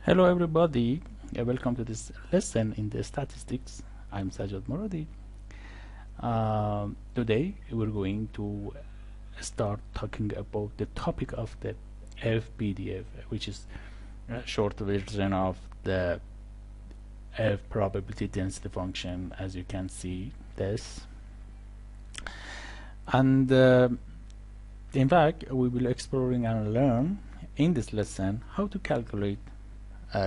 Hello everybody, welcome to this lesson in the statistics. I'm Sajad Moradi. Today we're going to start talking about the topic of the FPDF, which is a short version of the F probability density function, as you can see this. And in fact, we will exploring and learn in this lesson how to calculate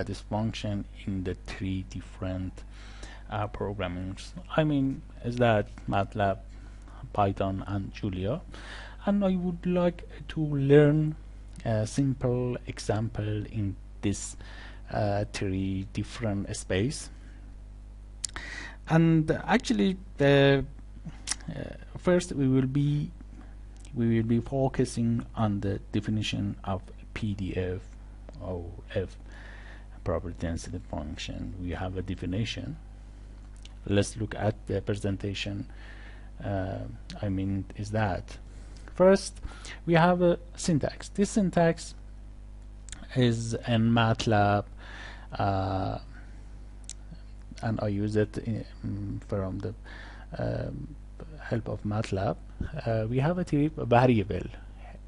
this function in the three different programmings. I mean, is that MATLAB, Python, and Julia. And I would like to learn a simple example in this three different space. And actually, first we will be focusing on the definition of PDF or F probability density function. We have a definition. Let's look at the presentation. Is that first we have a syntax. This syntax is in MATLAB, and I use it from the help of MATLAB. We have a variable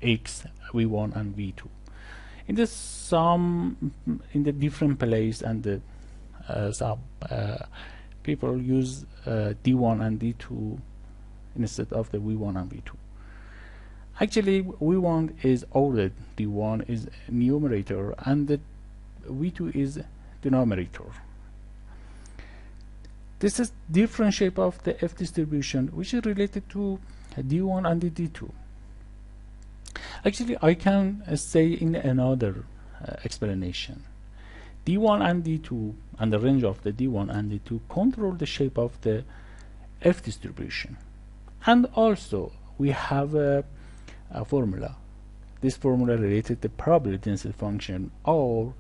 x, v1 and v2. In the in the different place, and the people use d1 and d2 instead of the v1 and v2. Actually, v1 is ordered, d1 is numerator, and the v2 is denominator. This is different shape of the F distribution, which is related to d1 and the d2. Actually, I can say in another explanation, d1 and d2 and the range of the d1 and d2 control the shape of the F distribution. And also we have a formula. This formula related to the probability density function, or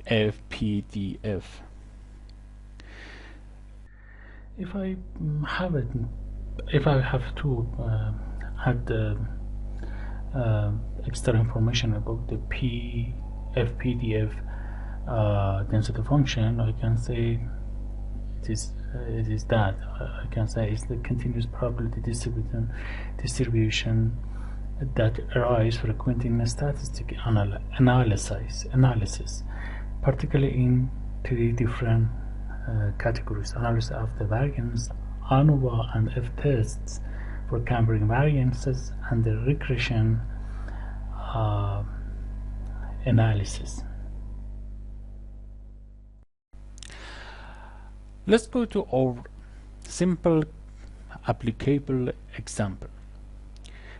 FPDF. If I have to add extra information about the FPDF density function, I can say it is that I can say it's the continuous probability distribution that arises frequently in statistical analysis, particularly in three different categories: analysis of the variance, ANOVA and F-tests for comparing variances, and the regression analysis. Let's go to our simple applicable example.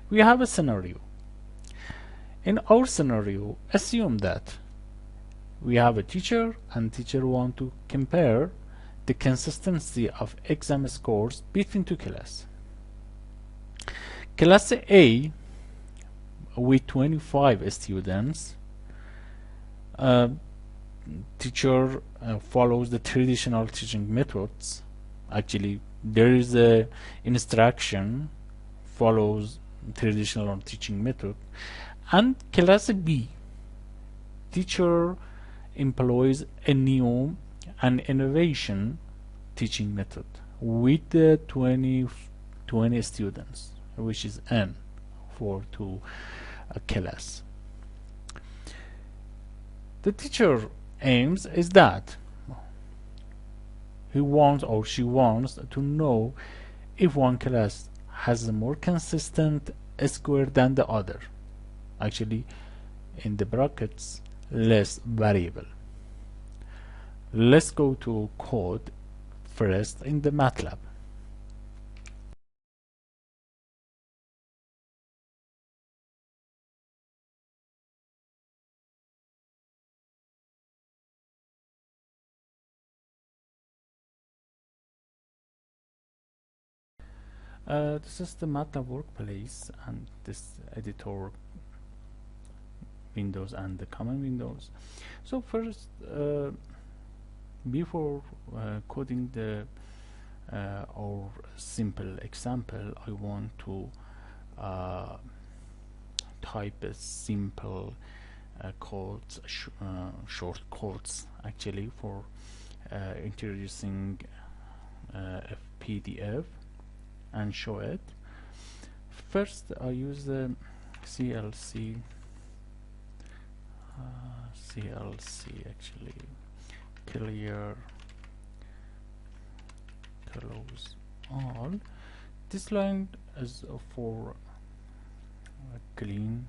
We have a scenario. In our scenario, assume that we have a teacher, and teacher want to compare the consistency of exam scores between two classes. Class A with 25 students, teacher follows the traditional teaching methods. Actually, there is a instruction follows traditional teaching method. And class B, teacher employs a new and innovation teaching method with the 20 students, which is n for two class. The teacher aims is that he wants or she wants to know if one class has a more consistent score than the other. Actually, in the brackets, less variable. Let's go to code first in the MATLAB. This is the MATLAB workplace, and this editor windows and the common windows. So first, before coding the our simple example, I want to type a simple codes, short codes actually, for introducing a PDF and show it. First I use the CLC actually, clear, close all. This line is for clean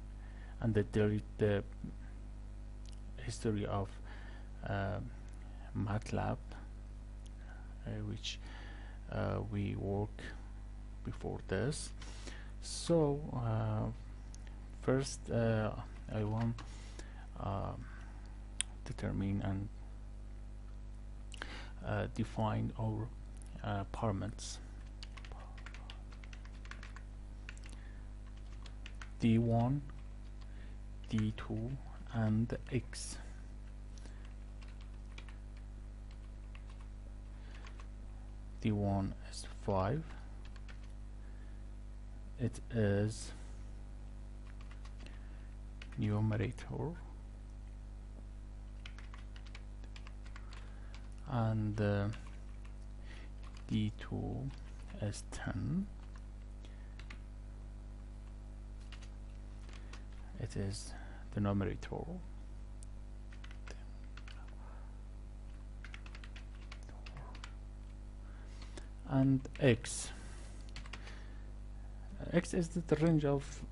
and delete the history of MATLAB which we work before this. So first I want determine and define our parameters D1, D2 and X. D1 is 5. It is numerator, and D2 is 10. It is denominator, and X. X is the range of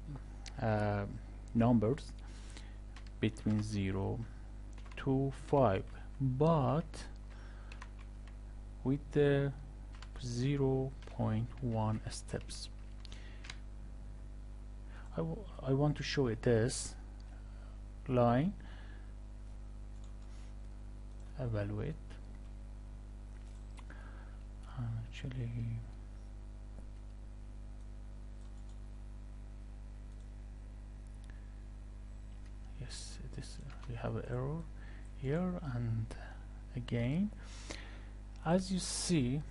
numbers between 0 to 5, but with the 0.1 steps. I want to show it this line. Evaluate. Actually, yes, it is. We have an error here, and again, as you see,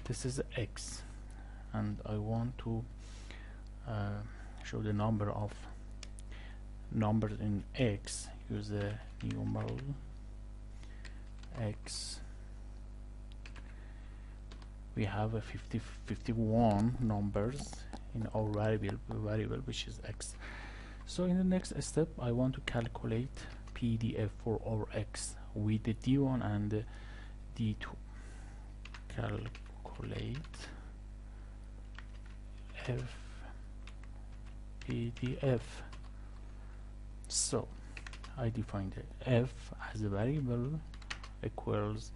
this is X, and I want to show the number of numbers in X. Use the numeral X. We have a 51 numbers in our variable which is X. So in the next step I want to calculate PDF for our X with the D1 and the D2. Calculate FPDF. So I define the F as a variable equals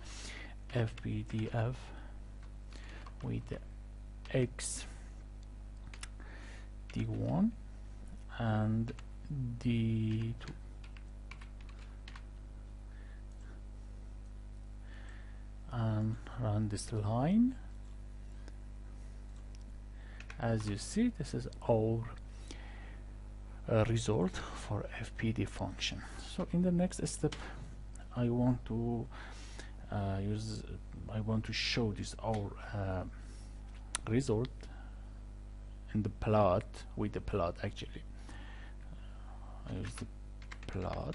FPDF with the X D1 and D2. And run this line. As you see, this is our result for FPD function. So in the next step, I want to show this our result in the plot, with the plot actually. I use the plot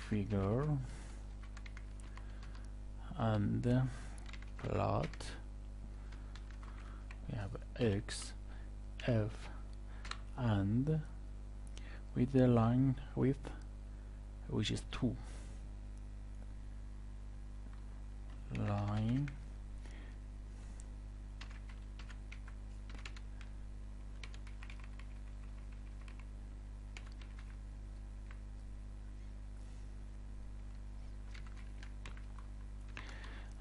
figure and plot. We have X, F, and with the line width which is 2. Line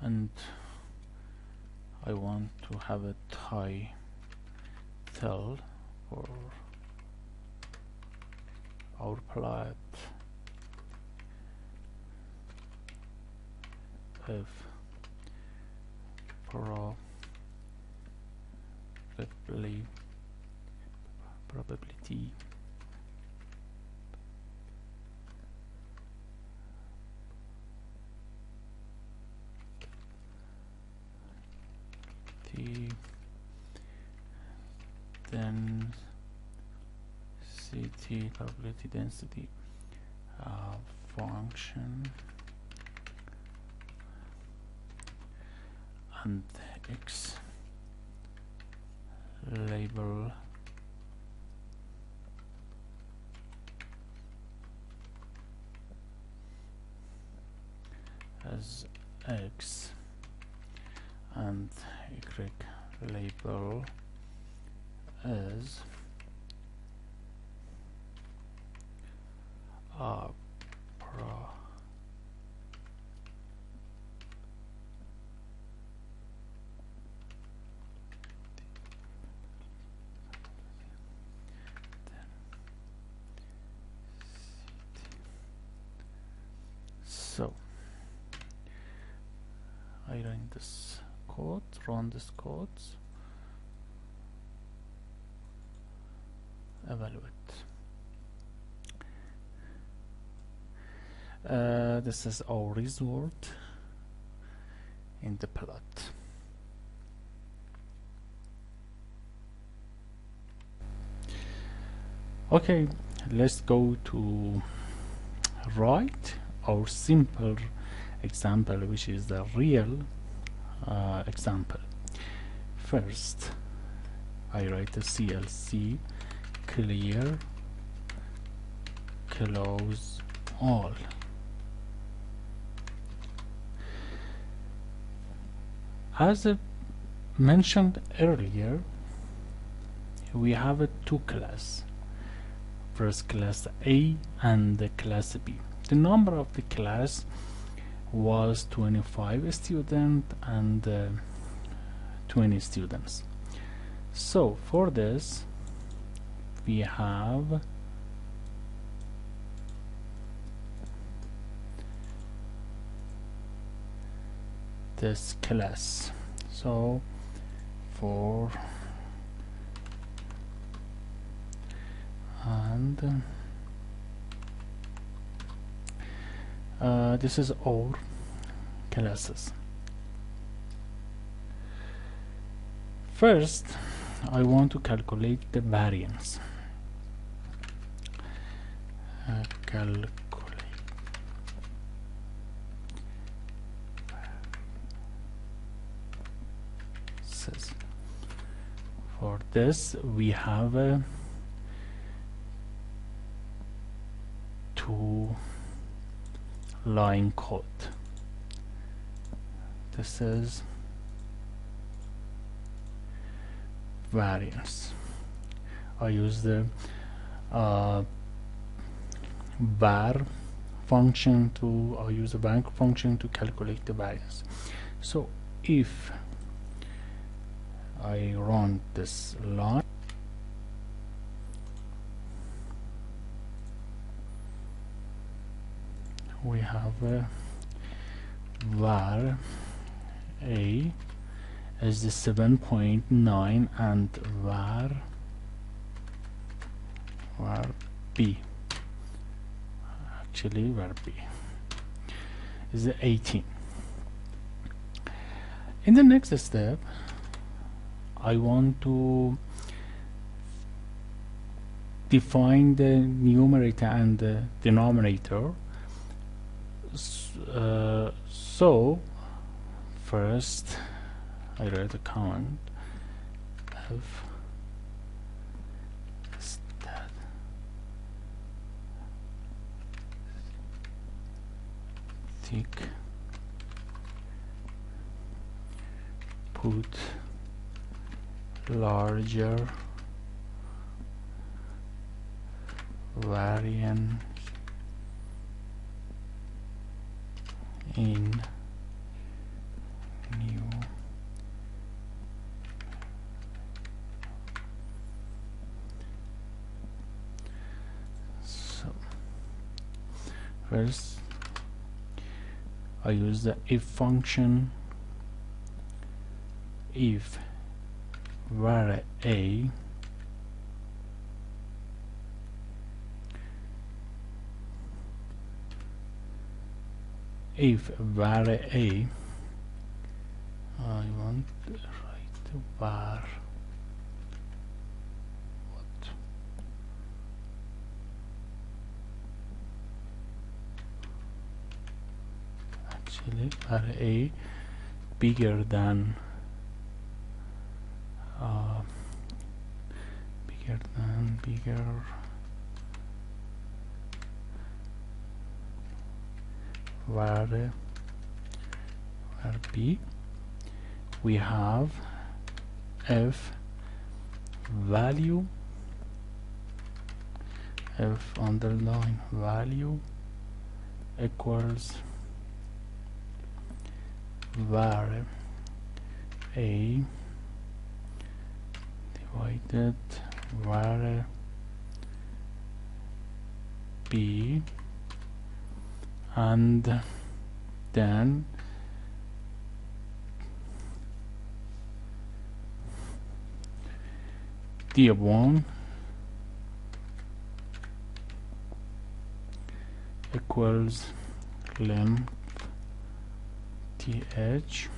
and I want to have a title for our plot. F probability then ct calculate density function and x label as x and y label as pro so I run this code, evaluate. This is our result in the plot. Okay, let's go to write our simple example, which is the real example. First, I write a CLC clear close all. As mentioned earlier, we have two classes. First class A and the class B. The number of the class was 25 students and 20 students. So for this we have this class. So for and this is all classes. First, I want to calculate the variance. Calculate variances. For this, we have two line code. This is variance. I use the var function to use the var function to calculate the variance. So if I run this line, we have a var a is the 7.9 and var b, actually var b is the 18. In the next step, I want to define the numerator and the denominator. So first I write a command f stat tick put larger variance in new so first I use the if function. If var a if var a I want to write var actually var a bigger than bigger var b, we have f value, f underline value equals var a divided var b, and then d1 equals length th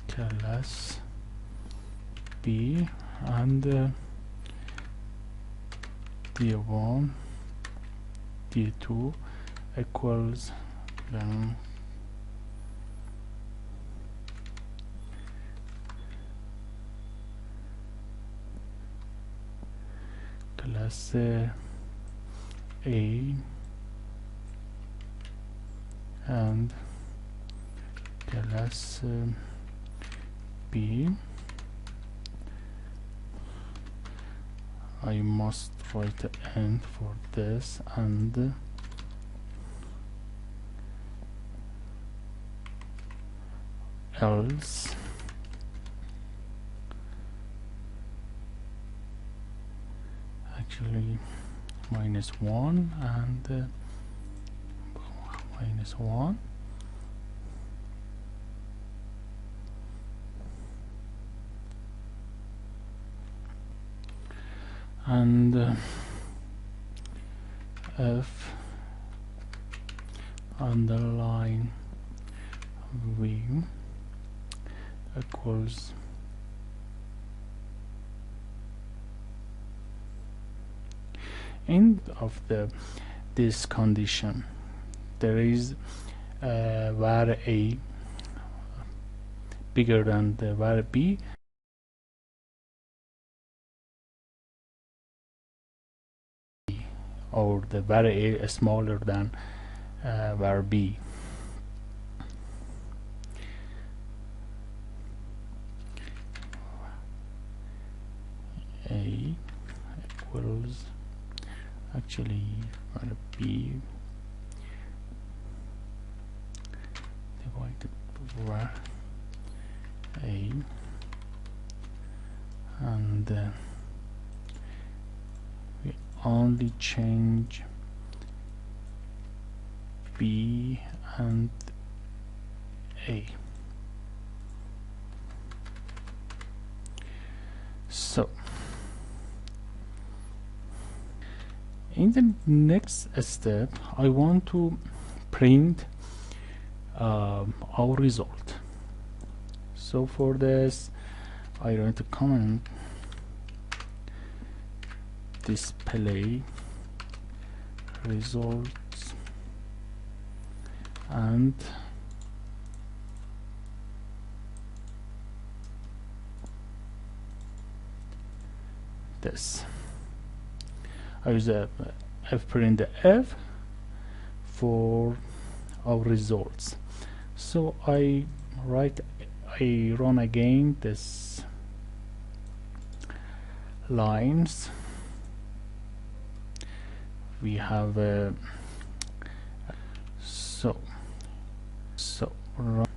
class b, and d1 d2 equals length class a and class b. I must write an end for this, and else actually -1 and -1, and f underline v equals end of this condition. There is var a bigger than the var b, or the var a smaller than var b. A equals actually var b divided var a, and we only change b and a. So in the next step, I want to print our result. So for this, I write a comment display results, and this. I use a fprint f for our results. So I run again this lines. We have so run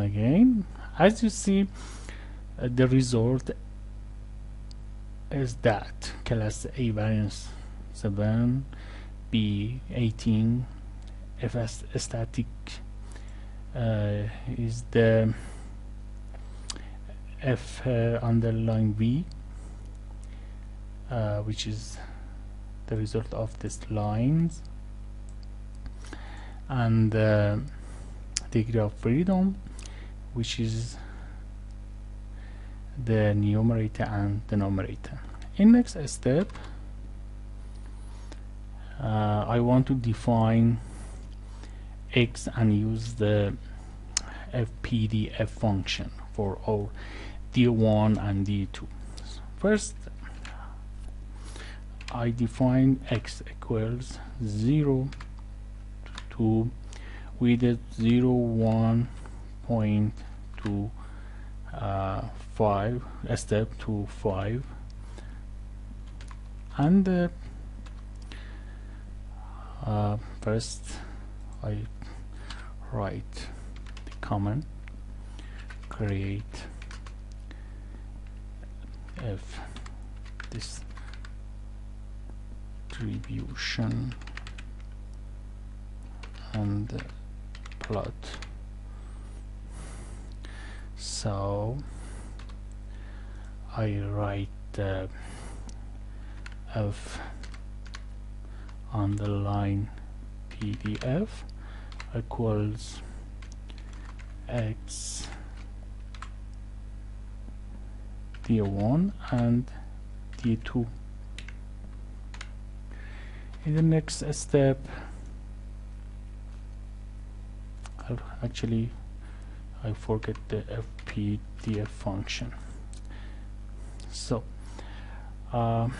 again. As you see, the result is that class A variance 7, B 18, FS static is the F underline V, which is the result of these lines, and degree of freedom, which is the numerator and denominator. In next step, I want to define x and use the fpdf function for our d1 and d2. First, I define x equals 0 to width 0, 1 point to 5, a step to 5, and first I write the command create f distribution and plot. So I write f underline pdf equals x d1 and d2. In the next step, actually I forget the fpdf function. So I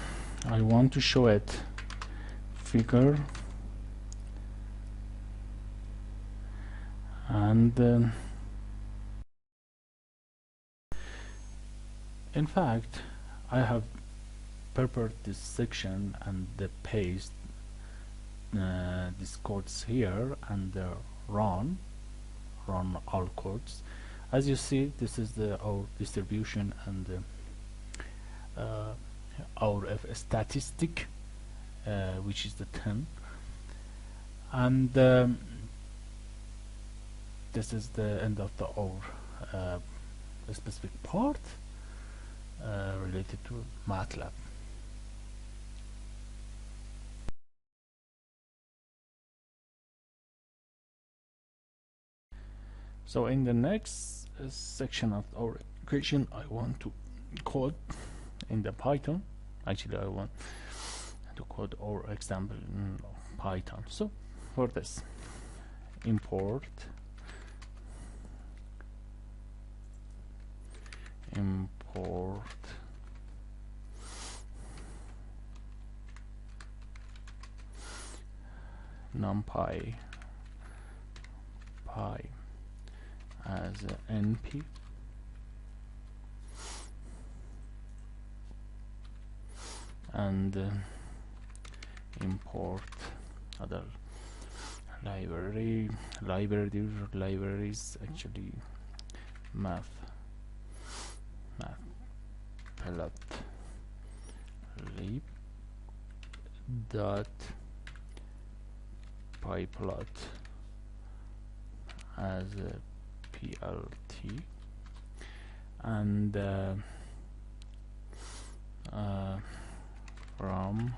want to show it figure, and in fact I have prepared this section and the paste these codes here and run all codes. As you see, this is our distribution and our statistic, which is the 10, and this is the end of our specific part related to MATLAB. So in the next section of our equation, I want to code in the Python. Actually, I want to code our example in Python. So for this, import numpy as np and import other libraries, actually matplotlib dot pyplot as a plt, and from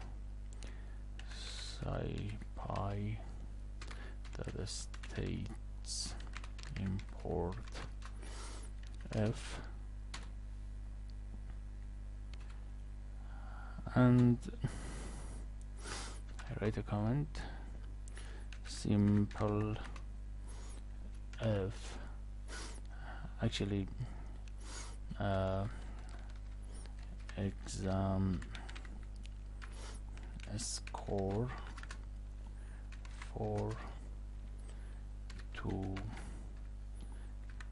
scipy data states import f, and I write a comment simple f, actually exam score for 2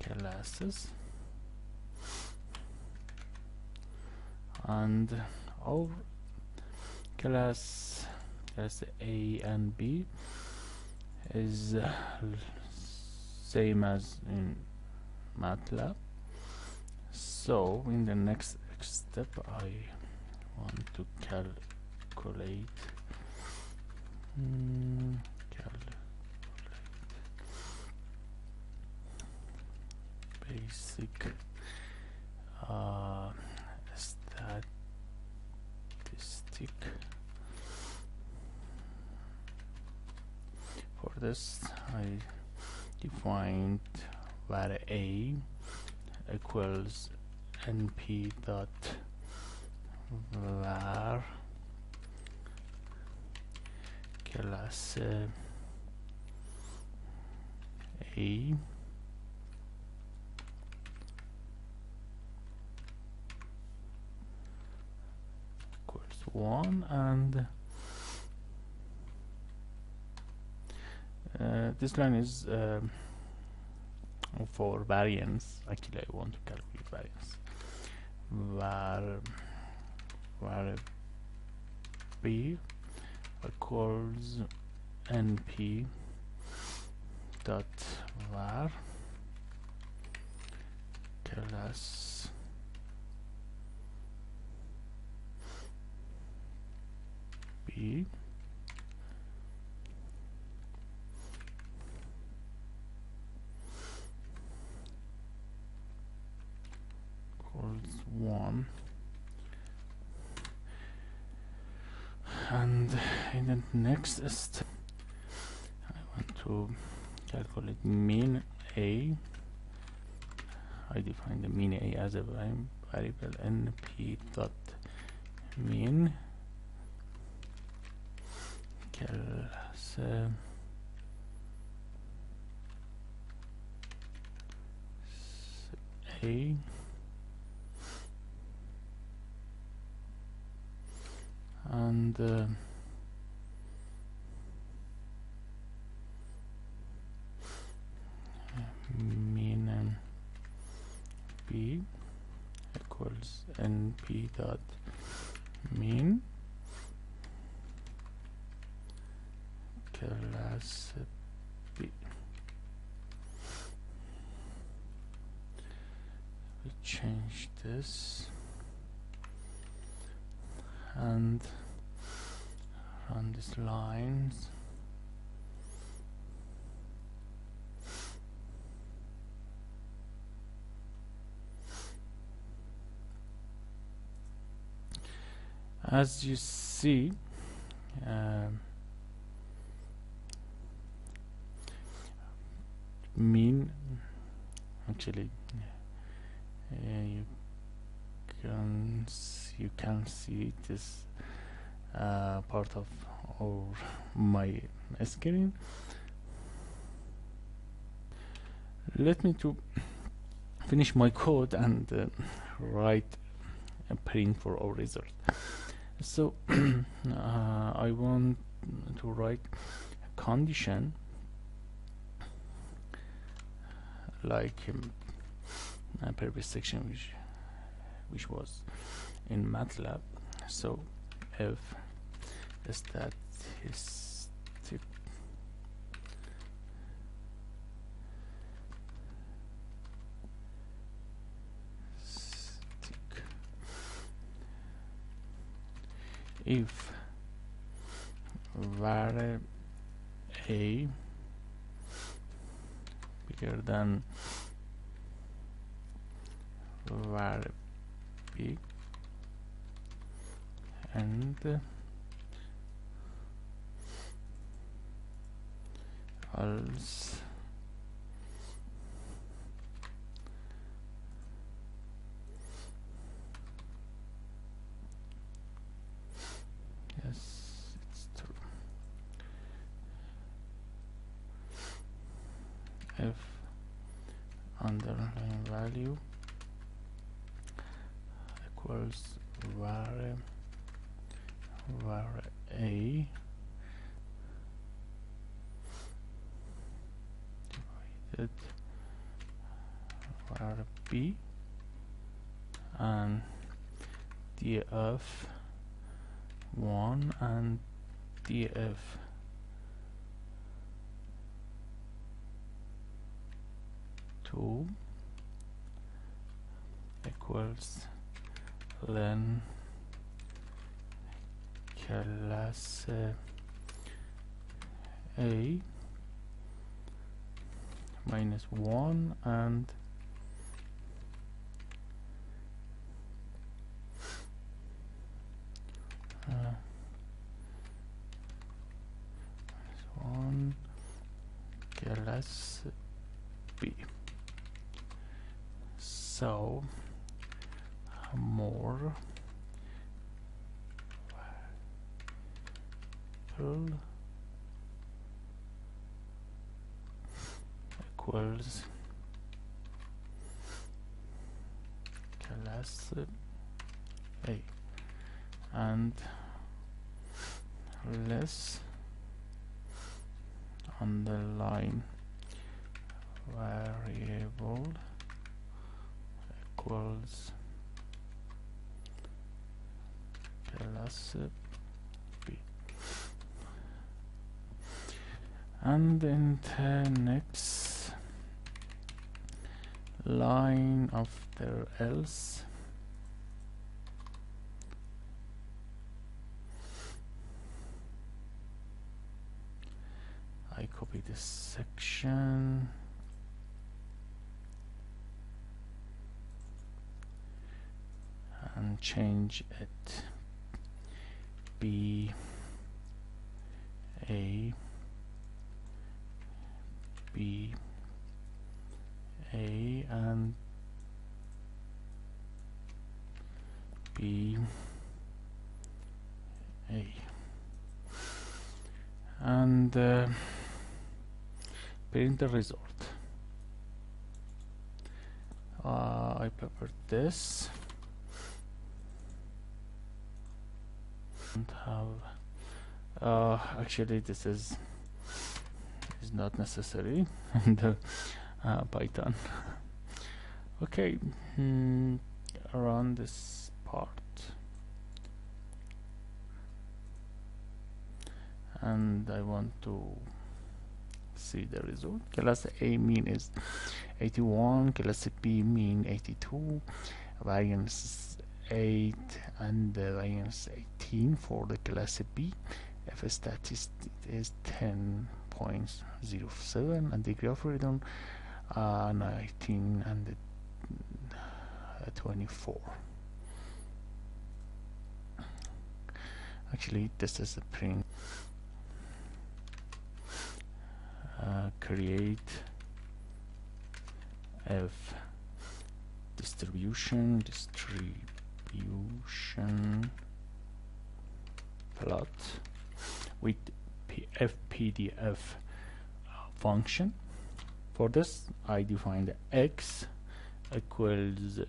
classes, and our class A and B is same as in MATLAB. So in the next step, I want to calculate basic statistic. For this, I defined var a equals np dot var class A equals 1, and this line is for variance. Actually, I want to calculate variance. Var B equals np dot var class B equals 1, and in the next step I want to calculate mean A. I define the mean A as a variable np dot mean class A and mean B equals np dot mean class B. We change this and run these lines. As you see, mean actually you can see this part of my screen. Let me to finish my code and write a print for our result. So I want to write a condition like a previous section which was in MATLAB. So if statistic if var A bigger than var B and else yes, it's true. If underlying value equals var A divided var B and df 1 and df 2 equals len class A minus 1 and minus 1 class B. So more equals class A, and less underline variable equals class B. And in the next line after else, I copy this section and change it B A B A and B A, and print the result. I prepared this and have actually this is not necessary in the Python. Okay, run this part, and I want to see the result. Class A mean is 81, class B mean 82, variance 8 and variance 18 for the class B. F statistic is 10.07 and degree of freedom 19 and 24. Actually this is a print. Create F distribution plot with FPDF function. For this I defined X equals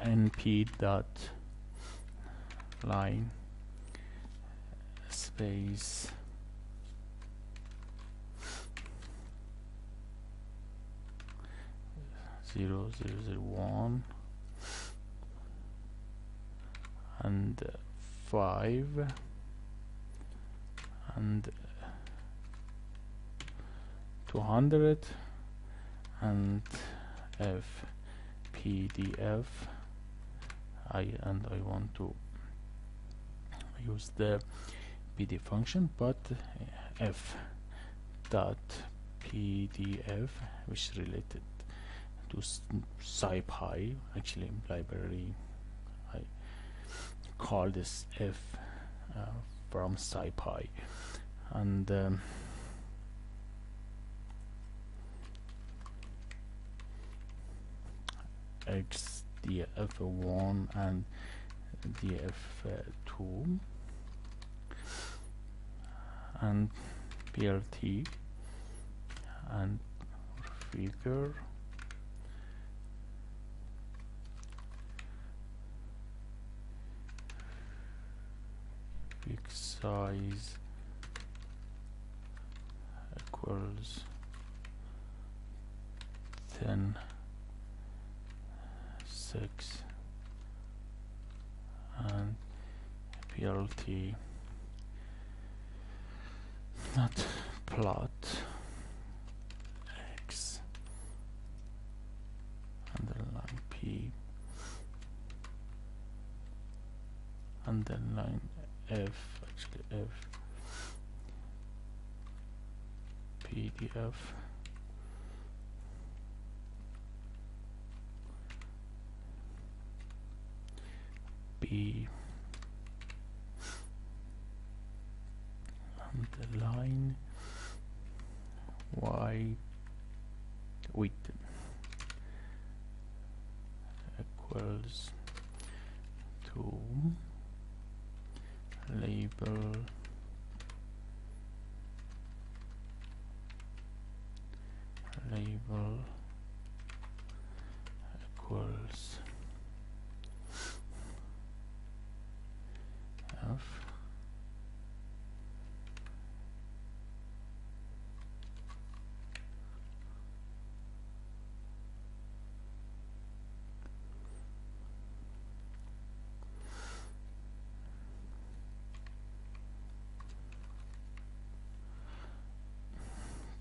np dot line space zero zero zero one and 5 and 200 and FPDF. I want to use the PD function, but F dot PDF, which is related to SciPy. Actually, library I call this F from SciPy, and X df1 and df2 and PLT and figure fixed size equals 10 6 and PLT not plot X underline P underline F, actually F PDF B underline Y width equals to label label equals f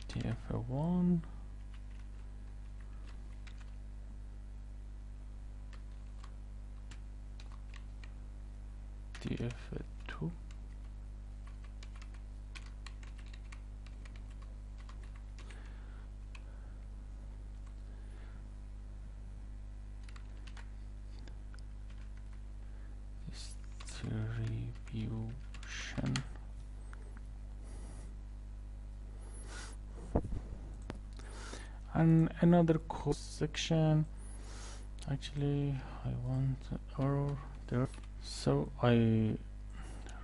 df1 df2 distribution and another code section. Actually I want error there, so I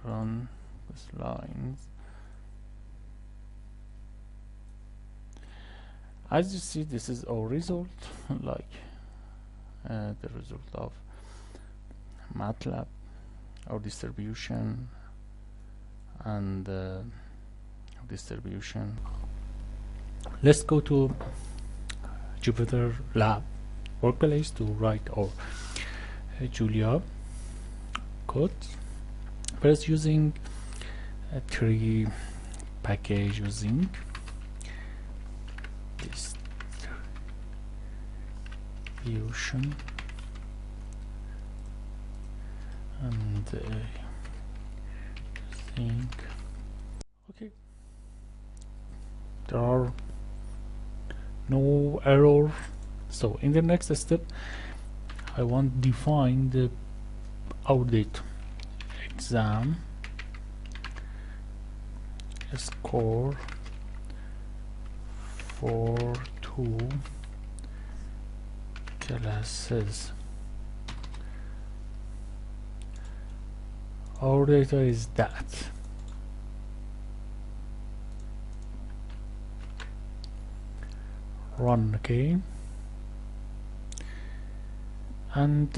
run these lines. As you see, this is our result, like the result of MATLAB, our distribution and distribution. Let's go to Jupyter Lab workplace to write our Julia code. First, using a tree package using distribution and think okay, there are no error. So in the next step I want to define the audit exam score for two classes. Our data is that. Run again, and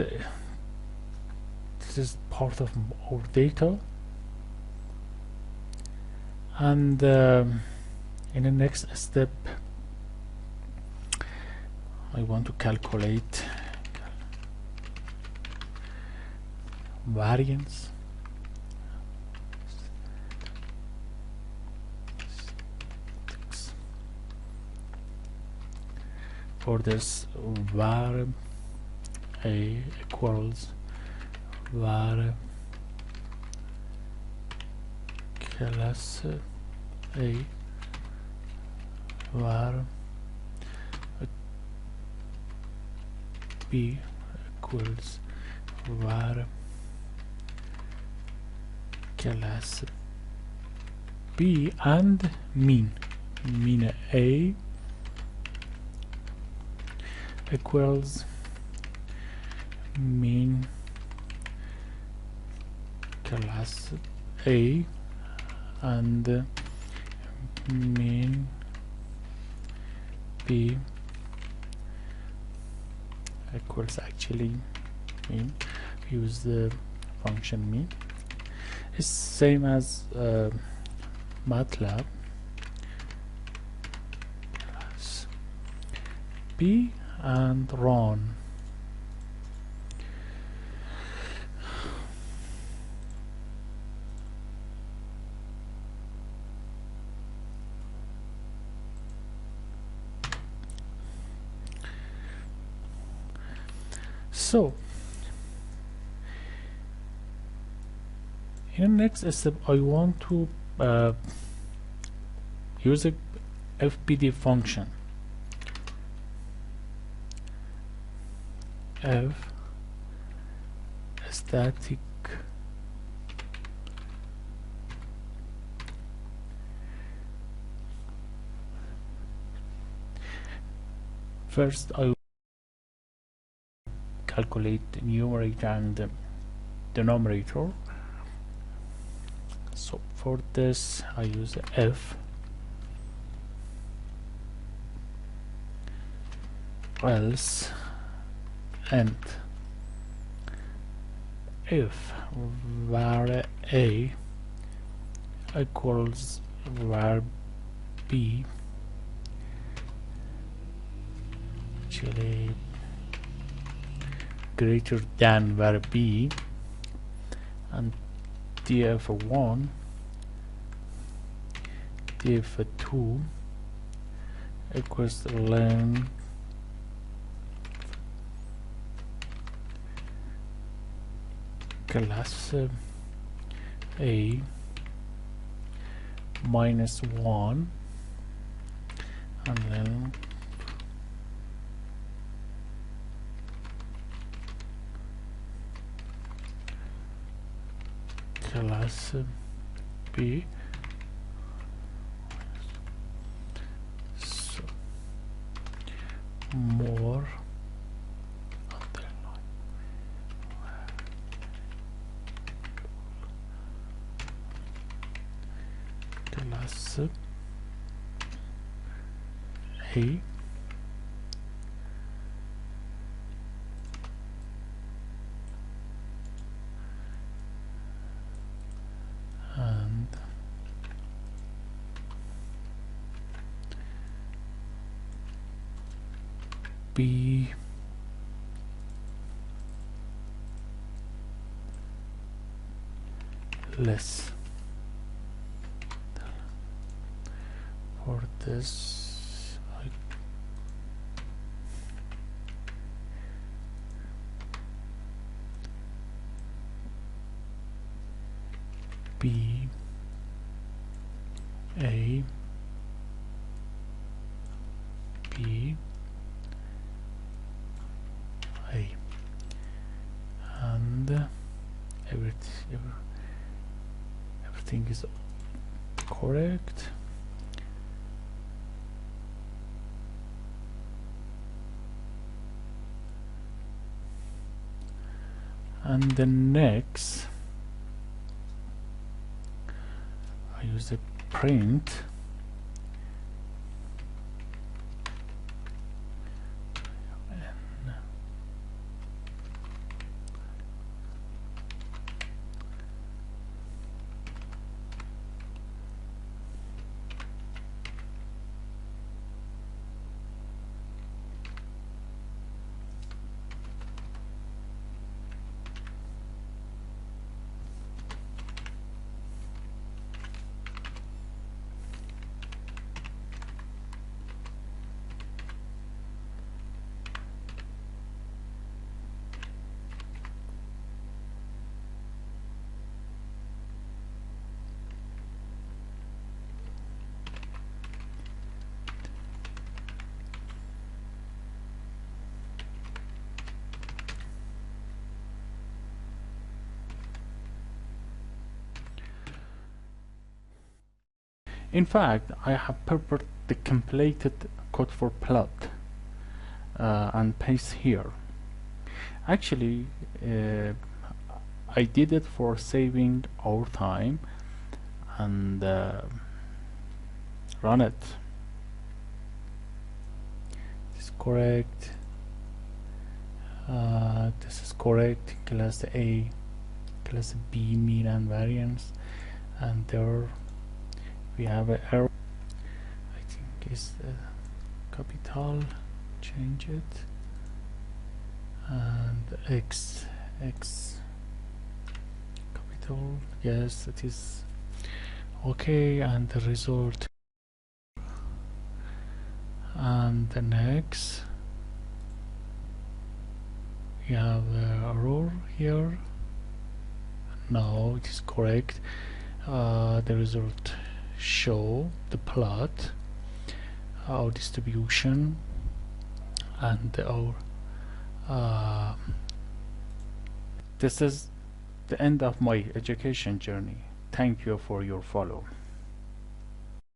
this is part of our data. And in the next step I want to calculate variance for this var a equals var class a var b equals var class b, and mean a equals mean class a, and mean b equals actually mean. Use the function mean. It's same as MATLAB. B and run. So in the next step I want to use a FPD function. F static first I will calculate the numerator and denominator. So for this I use F else and if var a equals var b, actually greater than var b, and df1 df2 equals len class a minus 1 and then class b, so more class a and b less. For this b a b a and everything is correct. And the next I use the print In fact, I have prepared the completed code for plot and paste here. Actually, I did it for saving our time and run it. This is correct. This is correct. Class A, class B, mean and variance, and there we have an error. I think it's the capital. Change it and x capital. Yes, it is okay. And the result and the next we have an error here. Now it is correct. The result show the plot, our distribution, and our this is the end of my education journey. Thank you for your follow.